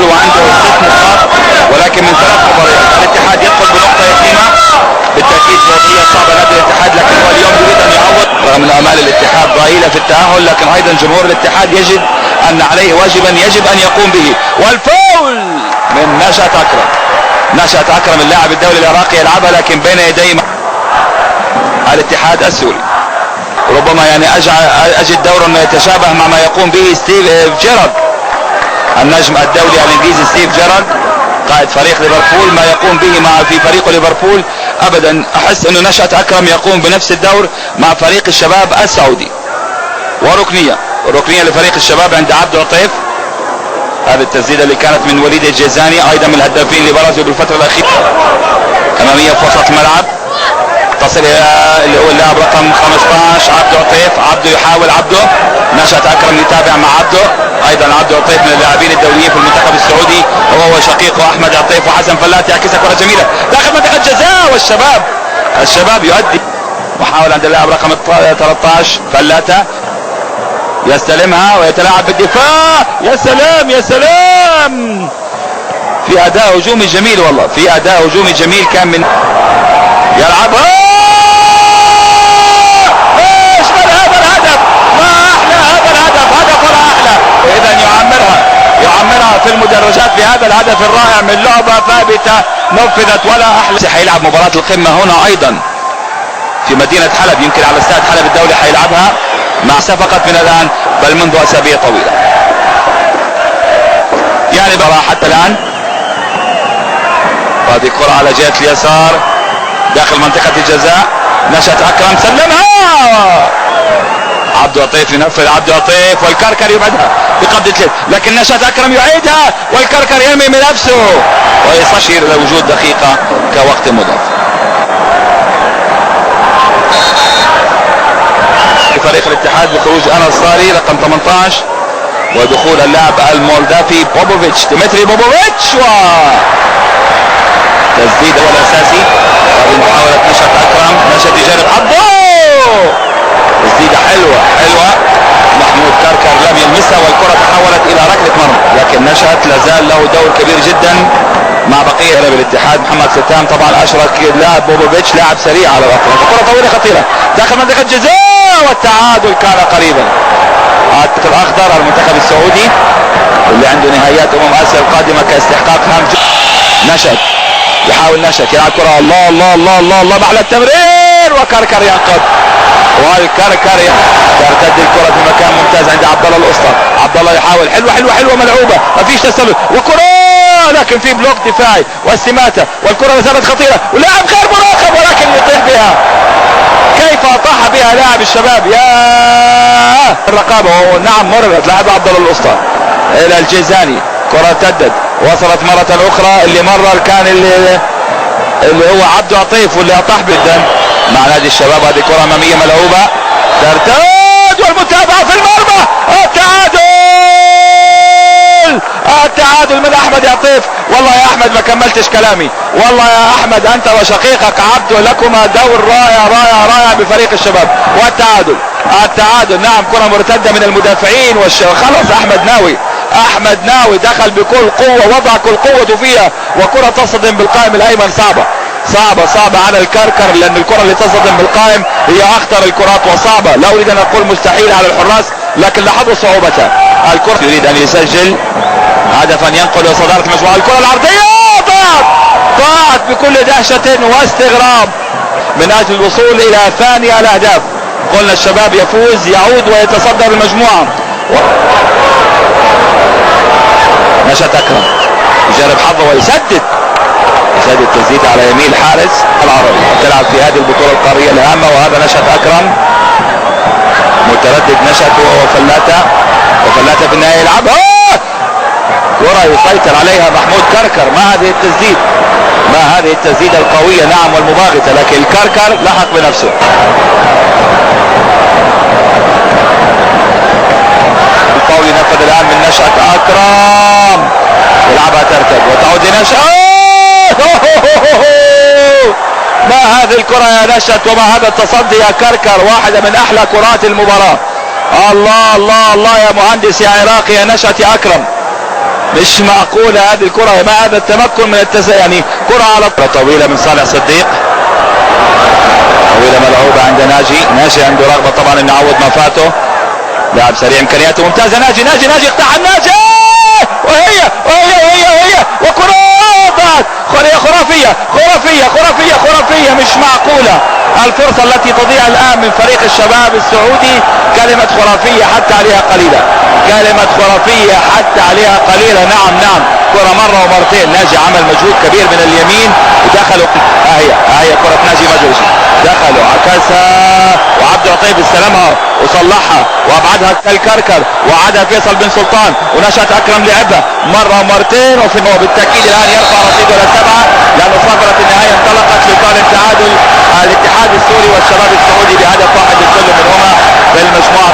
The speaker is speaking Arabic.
الأول وعنده 6 نقاط ولكن من 3 مباريات. الاتحاد يدخل بنقطة يتيمة بالتأكيد هي صعبة نادي الاتحاد، لكن هو اليوم يريد أن يعوض رغم أن آمال الاتحاد ضئيلة في التأهل، لكن أيضا جمهور الاتحاد يجد أن عليه واجبا يجب أن يقوم به. والفاول من نشأة أكرم. نشأة أكرم اللاعب الدولي العراقي يلعبها لكن بين يدي الاتحاد السوري. ربما يعني أجد دور أنه يتشابه مع ما يقوم به ستيف جيرارد النجم الدولي الإنجليزي ستيف جيرارد قائد فريق ليفربول، ما يقوم به في فريق ليفربول ابدا. احس انه نشأة اكرم يقوم بنفس الدور مع فريق الشباب السعودي. وركنية لفريق الشباب عند عبد اللطيف. هذه التسديدة اللي كانت من وليد الجيزاني ايضا من الهدافين اللي برزوا بالفترة الاخيرة. امامية في وسط الملعب تصل اللي هو اللاعب رقم 15 عبد اللطيف. عبده يحاول، عبده نشأة اكرم يتابع مع عبده. ايضا عبد اللطيف من اللاعبين الدوليين في المنتخب السعودي وهو شقيقه احمد عطيف. وحسن فلات يعكسها كرة جميلة داخل منطقة الجزاء والشباب يؤدي. محاولة عند اللاعب رقم 13 فلاتة يستلمها ويتلاعب بالدفاع. يا سلام يا سلام، في اداء هجومي جميل، والله في اداء هجومي جميل كان من يلعبها. ايش هذا الهدف، ما احلى هذا الهدف، هدف ولا احلى. اذا يعمرها في المدرجات بهذا الهدف الرائع من لعبة ثابتة نفذت ولا احلى. حيلعب مباراة القمة هنا ايضا في مدينة حلب، يمكن على استاد حلب الدولي حيلعبها مع فقط من الان بل منذ اسابيع طويلة. يعني مباراة حتى الان. هذه الكرة على جهة اليسار داخل منطقة الجزاء. نشأة اكرم سلمها، عبد اللطيف ينفذ، عبد اللطيف والكركر يبعدها بقبضة اليد، لكن نشأة اكرم يعيدها والكركر يرمي من نفسه ويستشير لوجود دقيقة كوقت مضاف. فريق الاتحاد بخروج انس صاري رقم 18 ودخول اللاعب المولدافي بوبوفيتش ديمتري بوبوفيتش تسديد هو الاساسي. هذه محاولة نشأة اكرم، نشأة يجرب عبده، تسديدة حلوة محمود كركر لم يلمسها والكرة تحولت الى ركلة مرمى، لكن نشأة لازال له دور كبير جدا مع بقية لاعبي الاتحاد. محمد ستام طبعا اشرك لاعب بوبوفيتش لاعب سريع على الاطراف. كرة طويلة خطيرة داخل منطقة الجزاء والتعادل كان قريبا. الاخضر المنتخب السعودي اللي عنده نهائيات اسيا القادمة كاستحقاق هام. نشأة يحاول يلعب كرة، الله الله الله الله الله على التمرير وكركر ينقض، والكركر ترتد الكرة في مكان ممتاز عند عبد الله الاسطى. عبد الله يحاول، حلوة ملعوبة ما فيش تسلل وكرة، لكن في بلوك دفاعي واستماتة والكرة زالت خطيرة ولاعب غير مراقب ولكن يطيح بها. كيف اطاح بها لاعب الشباب، يا الرقابة. نعم مررت لاعب عبد الله الاسطى الى الجيزاني، كرة ارتدت وصلت مرة اخرى. اللي مرر كان اللي هو عبد اللطيف واللي اطاح جدا مع نادي الشباب. هذه كرة امامية ملعوبة ترتد والمتابعة في المرمى. التعادل من احمد عطيف. والله يا احمد ما كملتش كلامي، والله يا احمد انت وشقيقك عبده لكما دور رائع بفريق الشباب. والتعادل نعم، كرة مرتدة من المدافعين خلص احمد ناوي دخل بكل قوة، وضع كل قوته فيها وكرة تصطدم بالقائم الايمن. صعبة على الكركر، لان الكرة اللي تصطدم بالقائم هي اخطر الكرات وصعبة. لا اريد ان اقول مستحيل على الحراس لكن لاحظوا صعوبتها. الكرة يريد ان يسجل هدفا ينقل صدارة المجموعة. الكرة العرضية ضاعت بكل دهشة واستغراب من اجل الوصول الى ثاني الاهداف. قلنا الشباب يفوز يعود ويتصدر المجموعة. نشأة اكرم يجرب حظه ويسدد تسديد على يمين الحارس العربي. تلعب في هذه البطولة القارية الهامة وهذا نشأة اكرم متردد. نشأة وفلاتة في النهاية يلعبها، كرة يسيطر عليها محمود كركر. ما هذه التسديدة القوية نعم والمباغتة، لكن الكركر لحق بنفسه. الفاول ينفذ الان من نشأة اكرم، يلعبها ترتد وتعود لنشأة. ما هذه الكرة يا نشأة وما هذا التصدي يا كركر، واحدة من احلى كرات المباراة. الله الله الله يا مهندس يا عراقي يا نشأة اكرم. مش معقولة هذه الكرة، ما هذا التمكن من يعني كرة على طويلة من صالح صديق، طويلة ملعوبة عند ناجي عنده رغبة طبعا انه يعوض ما فاته، لاعب سريع امكانياته ممتازة. ناجي اقتحم ناجي، وهي وكرة خرافية مش معقولة. الفرصة التي تضيع الآن من فريق الشباب السعودي كلمة خرافية حتى عليها قليلة، نعم كرة مرة ومرتين. ناجي عمل مجهود كبير من اليمين ودخلوا، هي كرة ناجي مجرشي، دخلوا عكسها وعبد اللطيف استلمها وصلحها وابعدها الكركر وعادها فيصل بن سلطان ونشأت اكرم لعبها مرة ومرتين وبالتأكيد الان يرفع رصيده الى 7 لانه صافرة النهاية انطلقت لقاء تعادل الاتحاد السوري والشباب السعودي بهدف واحد لكل منهما في المجموعة